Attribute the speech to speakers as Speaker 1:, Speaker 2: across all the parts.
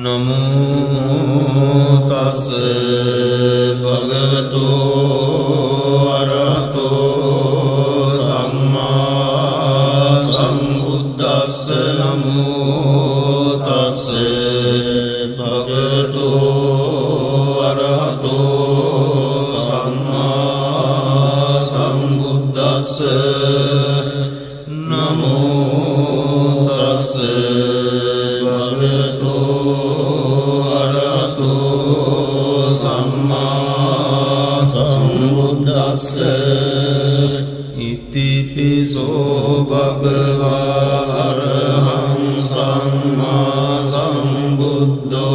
Speaker 1: नमो तस् भगवतो अरहतो सम्मा सम्बुद्धस्स नमो तस् भगवतो अरहतो सम्मा सम्बुद्धस्स नमो तस् भगवतो अरहतो सम्मा सम्बुद्धस्स इतिपिसो भगवा अरहं सम्मा सम्बुद्धो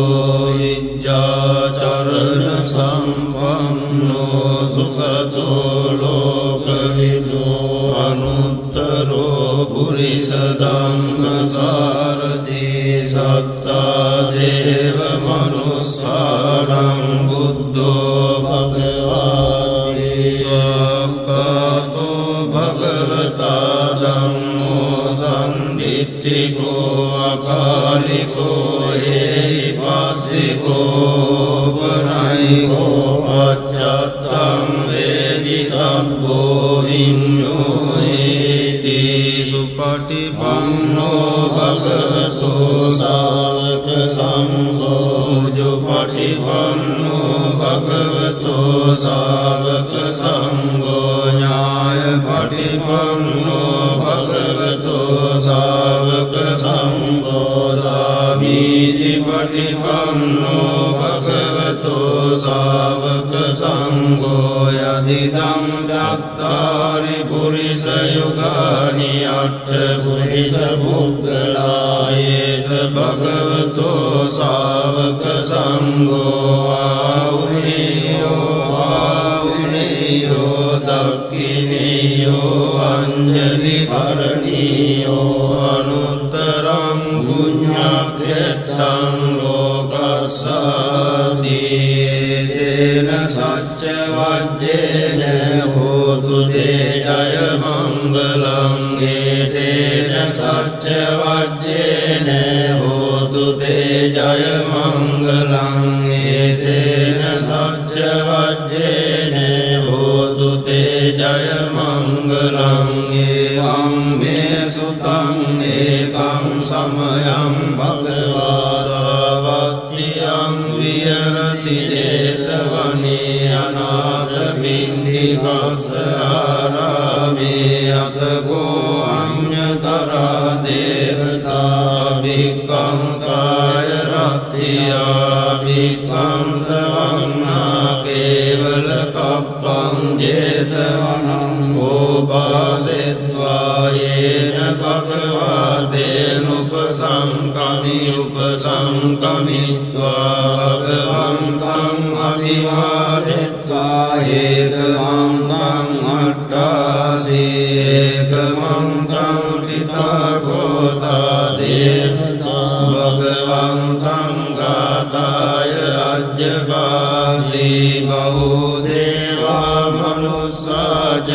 Speaker 1: विद्याचरण सम्पन्नो सुखतो लोकविदो अनुत्तरो पुरुषधम्मसारथि सत्ता देव मनुस्सारं बुद्धो भगवाति स्वाक्कातो भगवता धम्मो सन्दिट्ठिको अकालिको एहिपास्सिको परायिको पश्चात्तं वेदितव्यो विඤ्ඤो इति सुपटिपन्नो भगवतो सावक संघो मुजुपटिपन्नो भगवतो सावक संघो न्यायपटिपन्नो भगवतो सावक संघो सामीचिपटिपन्नो भगवतो सावक संघो यदिदं चत्तारि पुरुषयुगानि अष्टपुरुषपुद्गलायेष भगवतो सावक संघो आहुनेयो दक्षिणेयो अंजलिकरणीयो अनुत्तरं पुण्यक्षेत्रं लोकस्याति तेन सत्यवाद्येन होतु ते जय मङ्गलं एतेन सत्यवाद्येन होतु ते जय मङ्गलं एतेन सत्यवाद्येन होतु ते जय मङ्गलं एवं मे सुतं एकं समयं भगवान् सावत्र्यं विहरति जेतवने अनाथपिण्डिकस्य आरामे अतको अन्यतरा देवता भिक्खन्ताय रत्या भिक्खन्तवन्ना केवलकप्पं जेतवनं गोपादित्वा येन भगवतेनुपसङ्कमित्वा भगवन्तम् अभिवादित्वा एकमन्त्रम् अष्टादश एकमन्त्रं पिताकोसा देवता भगवन्तं गाताय अज्जपासि बहुदेवा मनुष्या च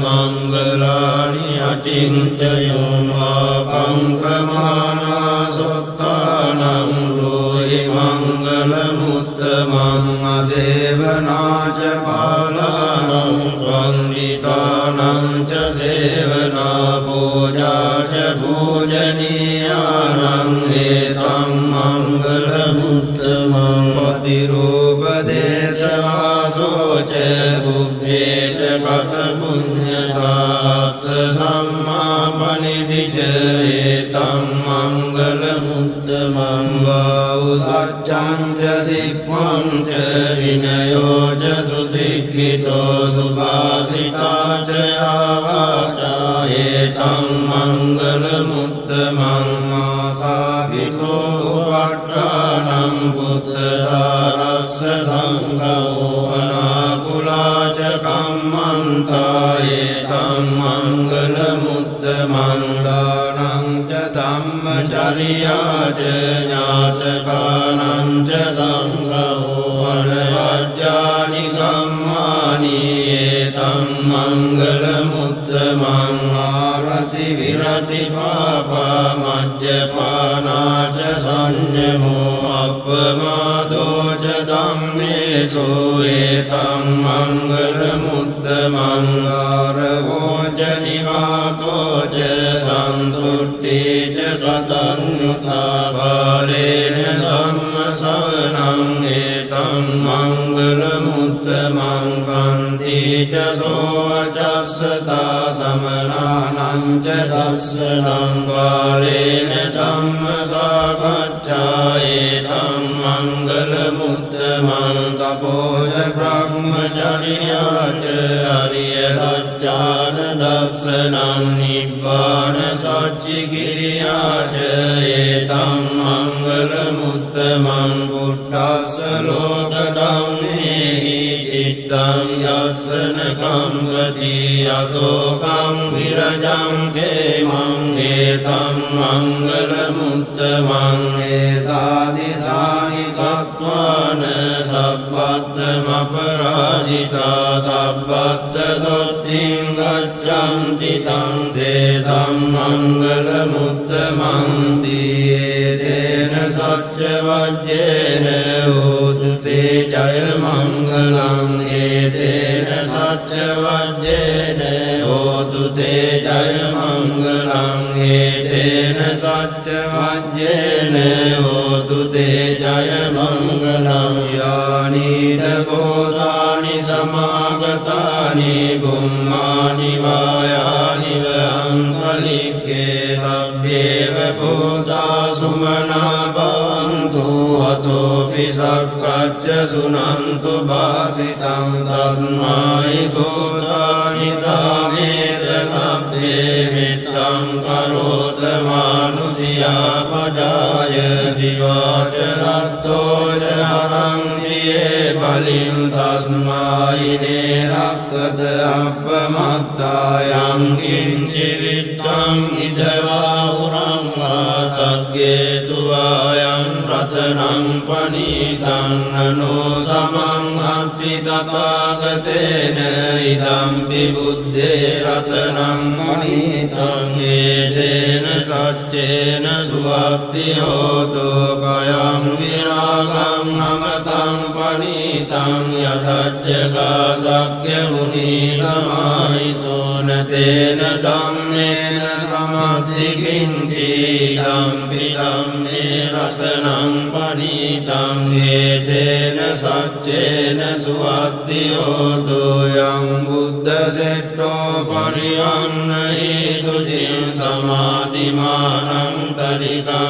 Speaker 1: मङ्गलानि अचिन्तयो पापं प्रमाणा सत्तानं ब्रूहि मङ्गलमुत्तमम् असेवना च बालानां वन्दितानां च सेवना पूजा च पूजनीयानां एतं मङ्गलमुत्तमम् पतिरूपदेशवासो च बुद्धे च कथपुण्यतात् सम्मापनिधि च एतं मङ्गलमुत्तमम् बहुसत्यं च शिक्वं च विनयो च सुशिक्षितो सुभाषिता च या वाचा एतं मङ्गलमुत्तमम् मातापितो उपट्टानं पुत्रदारस्य सङ्गो अनाकुला च कम्मन्ता एतं मङ्गलमुत्तमं दानं च धम्मचर्या च ज्ञातकानां च सङ्गो अनवद्यानि कर्माणि एतं मङ्गलमुत्तमम् आरति विरति पापा मज्जपाना සංයමෝ අප්පමාදෝ ච ධම්මේසු ඒතං මංගල මුත්තමං ආරවෝ ච නිවාතෝ ච සන්තුට්ඨි ච කතඤ්ඤුතා බාලේන ධම්ම ශ්‍රවණං ඒතං මංගල මුත්තමං කන්ති ච සෝ අචස්සතා සමනානං ච දස්සනං බාලේන ධම්ම සාකච්ඡා ඒතං මංගල මුත්තමං තපෝච බ්‍රහ්මචර්යාච අරිය සත්‍යාන දස්සනං නිබ්බාන සච්චිකිරියාච ඒතං මංගල මුත්තමං බුද්ධස්ස ලෝක ධම්මේහි චිත්තං යස්සන කම්පති අසෝකං විරජං කේමං ඒතං මංගල මුත්තමං ඒතාදිසානි කତ୍වාන සබ්බත්තමපරාජිතා සබ්බත්ත සොත්තිං ගච්ඡන්ති තං තේසං මංගල මුත්තමං තේන සච්ච වජ්ජේන හෝතු තේ ජය මංගලං ඒතේන සච්ච වජ්ජේන හෝතු තේ ජය මංගලං ඒතේන සච්ච වජ්ජේන හෝතු තේ ජය මංගලං යානිද බෝධානි සමාගතානි බුම්මානි වායානි වංකලික්කේ සබ්බේව බෝධා සුමනා භවන්තු අතෝපි සක්කච්ඡ සුනන්තු භාසිතං තස්මයි බෝධානි දාමේත සබ්බේ මිත්තං කරෝත මානුසියා පජාය දිවාච රත්තෝ ජරං දියේ බලින් තස්මයි නේරක්කත අප්පමත්තායං කිංචි විත්තං ඉදවා උරං ආසග්ගේ සුවායං රතනං පනීතං නනෝ සමං අත්ති තථාගතේන ඉදම්පි බුද්දේ රතනං පනීතං ඒතේන සච්චේන සුවක්ති හෝතු කයං විරාගං අමතං පනීතං යතජ්ජගා සක්්‍ය මුනි සමාහිතෝ නතේන ධම්මේන සමද්දි කිංචි ධම්පි ධම්මේ රතනං පනීතං ඒතේන සච්චේන සුවක්ති හෝතු යං බුද්ධ සෙට්ඨෝ පරියන්නහි සුචින් සමාධිමානං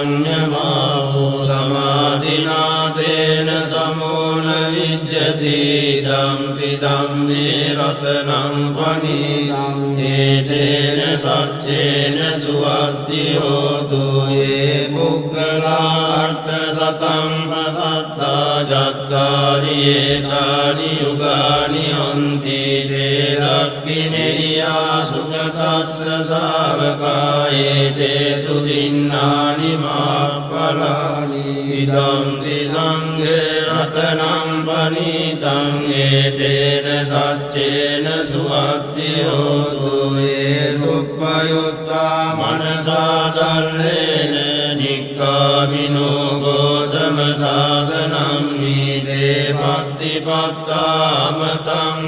Speaker 1: තරිකඤ්ඤමාවෝ සමාධිනාතේන සමෝන විජ්ජති ධම්පි ධම්මේ රතනං පනීතං ඒතේන සච්චේන සුවක්ති හෝතු යේ පුග්ගලා අට්ඨ සතං පසත්තා ජත්තාරියේ තානි යුගානි හොන්ති තේ දක්ඛිනේයා සුගතස්ස ශාවකායේ තේ සුදින්නානි මාප්පලානි ඉදං සංඝේ රතනං පනීතං ඒතේන සච්චේන සුවක්ති හෝතු යේ සුප්පයුත්තා මනසා දල්ලේන නික්ඛාමිනෝ ගෝතම සාසනං නීතේ පත්තිපත්තාමතං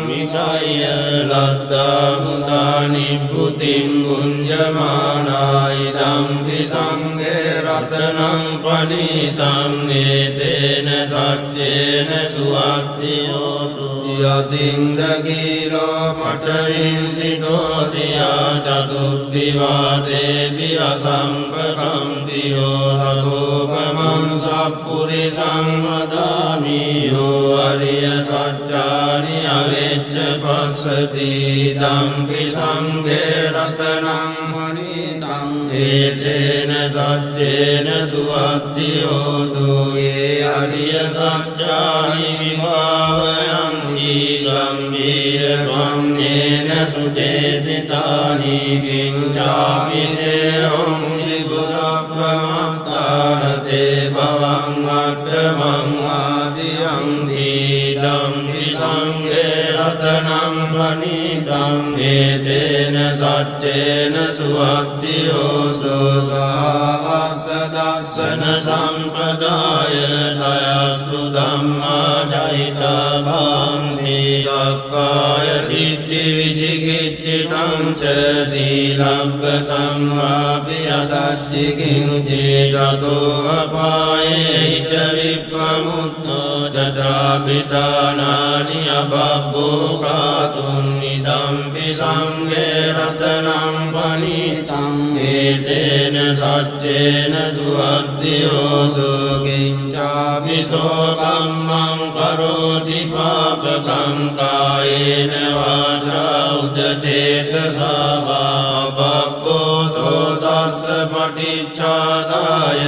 Speaker 1: විකය්‍ය ලද්දා මුදා නිබ්බුතිං ගුඤ්ජමානා ඉදම්පි සංඝේ රතනං පනීතං ඒතේන සච්චේන සුවක්ති හෝතු යතින්ද කීලෝ පඨවින් සිතෝසියා චතුබ්බිවාදේපි අසම්පකම්තියෝ තතෝපමං සප්පුරිසං වදාමි යෝ අරිය සත්‍යානි අවෙච්ච පස්සති ධම්පි සංඝේ රතනං පනීතං ඒතේන සච්චේන සුවක්ති හෝතු යේ අරිය සත්‍යානි විභාවයං ගම්භීර ත්වන්නේන සුදේසිතානි කිංචාපි දේහං විබුධප්‍රමත්තානතේ භවං අට්ඨමං ආදියං දීදම්පි සංඝේ රතනං පනිතං ඒතේන සච්චේන සුවත්තියෝතු සාවස්ස දස්සන සම්පදාය දයස්තු ධම්මා ජහිතා භාන්ති සක්කාය දිට්ඨි විචිකිච්ඡිතං ච සීලබ්බතං වාපි අදච්චි කිංචේ චතෝ අපායේ ච විප්පමුත්තෝ චාපිතානානි අබබ්බෝ කාතුං ඉදම්පි සංඝේ රතනං පනිතං ඒතේන සච්චේන සුවත්තියෝතු කිංචාපි සෝකම්මං කරෝති පාපකං කායේන වාචා උදතේතසාවා අබබ්බෝ තස්ස පටිච්චාදාය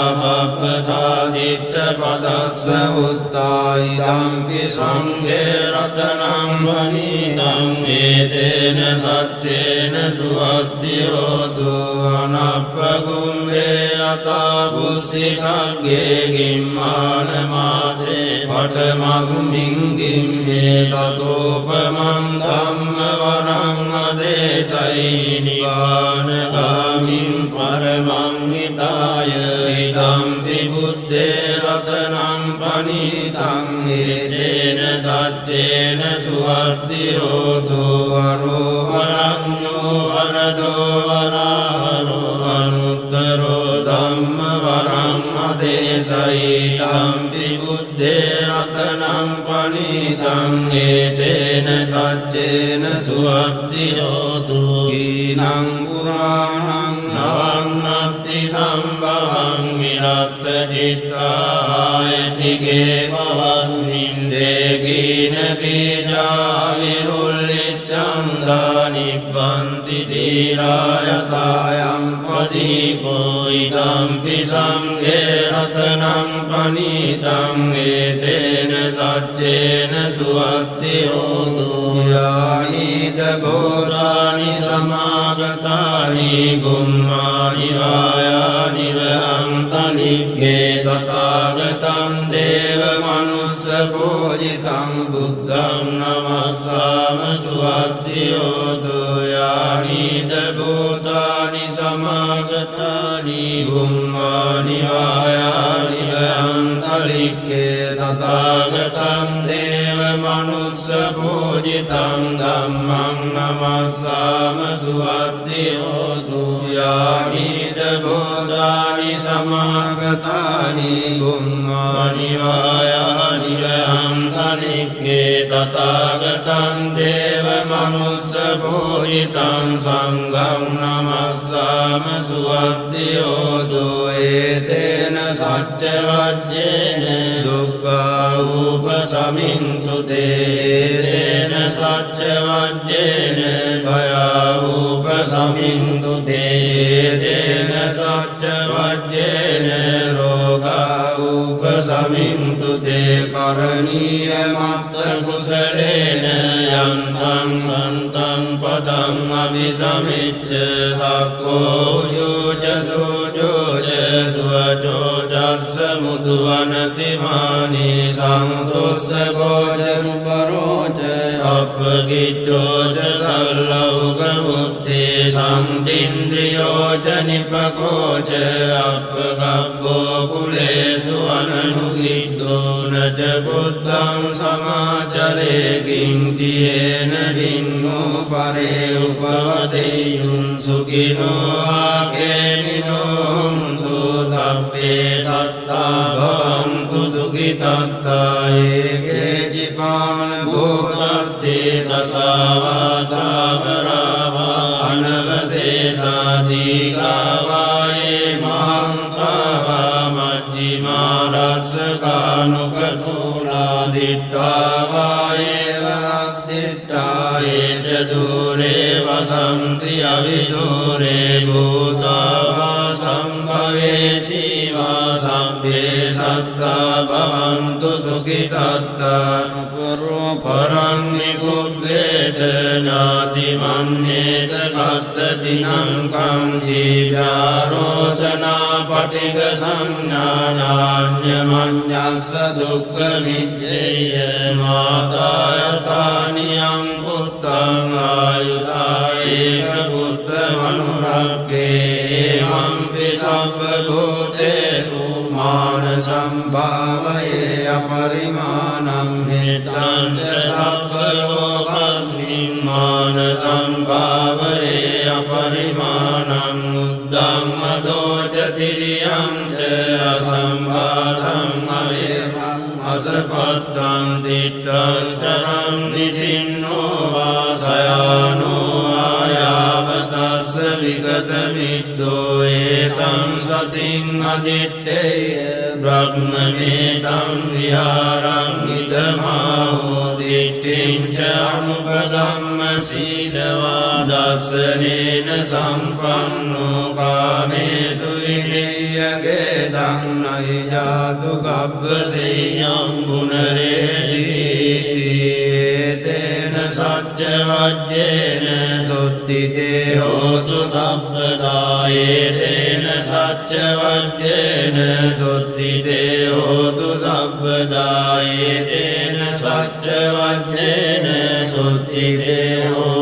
Speaker 1: අබබ්බතා දිට්ඨ පදස්ස උත්තායිදම්පි සංඝේ රතනං වනිතං ඒතේන සච්චේන සුවත්තියෝතු අනප්පගුම්බේ අතා බුස්සිකග්ගේ ගිම්මාන මාසේ පඨමස්මින් ගිම්මේ තතෝපමං ධම්ම වරං අදේශයි නිවානගාමින් පරමං හිතාය ඉදම්පි බුද්දේ රතනං පනිතං ඒතේන සච්චේන සුවත්තියෝතු අරෝහරඤ්ඤෝ වරදෝ වරාහරෝ අනුත්තරෝ ධම්ම වරං අදේශයි ඉදම්පි බුද්දේ රතනං පනිතං ඒතේන සච්චේන සුවත්තියෝතු කීනං පුරාණං නවං අත්ති සම්භවං විරත්ත චිත්තායතිගේ භවස්මින් දේකීන බීජා විරුල්ලිච්ඡං දානිබ්බන්ති දීරායතායං පදීපෝ ඉදම්පි සංඝේ රතනං පනිතං ඒතේන සච්චේන සුවත්තියෝතු යානිද බෝධානි සමාගතානි ගුම්මානි වායානි වහන්තලික්ඛේ තථාගතං දේව මනුස්ස පූජිතං බුද්ධං නමස්සාම සුවත්තියෝතු යානිද බෝධානි සමාගතානි ගුම්මානි වායානි වහන්තලික්ඛේ තථාගතං දේව මනුස්ස පූජිතං ධම්මං නමස්සාම සුවත්තියෝතු යානිද බෝධානි සමාගතානි ගුම්මානි වායානි වහන්තලික්ඛේ තථාගතං දේව මනුස්ස පූජිතං සංඝං නමස්සාම සුවත්තියෝතු ඒතේන සච්ච වජ්ජේන දුක්ඛා උපසමින්තු තේන සච්ච වජ්ජේන භයා උපසමින්තු තේන සච්ච වජ්ජේන රෝගා උපසමින්තු තේ කරණීය මත්ත කුසලේන යන්තං සන්තං පදං අபிසමිච්ඡ සක්ඛෝ යෝජ සෝජෝජ දුවචෝ චස්ස මුදුවනති මානී සංතොස්ස ගෝච සුපරෝච අපගිච්ඡෝච සල්ලෞක මුත්තේ සම්තින්ද්‍රියෝච නිපකෝච අපගබ්බෝ කුලේසු අනනුගිද්දෝ නච බුද්ධං සමාචරේ කිංතියේන වින්නෝ පරේ උපවදෙය්‍යුං සුඛිනෝ ආකේමිනෝ හුන්තු සබ්බේ සත්තා භවන්තු සුඛිතත්තා ඒකේ චිපාන භූතත්තේ දසාවාතාවරාවා අනවසේසාදීගාවායේ මහන්තාවා මජ්ජිමා රස්සකානුකතෝලා දිට්ඨාවායේ වද්දිට්ඨායේ ච දූරේ වසන්ති අවිදූරේ භූතාවා සම්භවේසීවා සම්භේ සත්තා භවන්තු සුඛිතත්තා පරං නිකුබ්බේත ඥාති මන්නේත කත්තතිනං කංති ව්‍යාරෝසනා පටිග සංඥානාඤ්ඤමඤ්ඤස්ස දුක්ඛ මිච්ඡේය මාතායතානියං පුත්තං ආයුතා ඒක පුත්ත මනුරක්ඛේ මම්පි සබ්බ භූතේසු මාන සම්භාවයේ අපරිමාණං හිතං සබ්බ ලෝකස්මින් මාන සම්භාවයේ අපරිමාණං උද්දං මදෝච තිරියං ච අසම්භාතං අවේවං අසපත්තං දිට්ඨං චරං නිසින්නෝ වාසයානෝ ආයාවතස්ස විගත මිද්දෝ ඒතං සතින් අදිත්තේය බ්‍රහ්මමේතං විහාරං ඉදමාහෝ දිට්ඨිං ච අනුපගම්ම සීලවා දස්සනේන සම්පන්නෝ කාමේසු විනය්‍යගේ දන්නහි ජාතු ගබ්බසේයං පුනරේති තේන සච්ච වජ්ජේන සුත්තිතේ හෝතු සම්පදායේ තේන සච්ච වජ්ජේන සුත්තිතේ හෝතු සම්පදායේ තේන සච්ච වජ්ජේන සුත්තිතේ හෝතු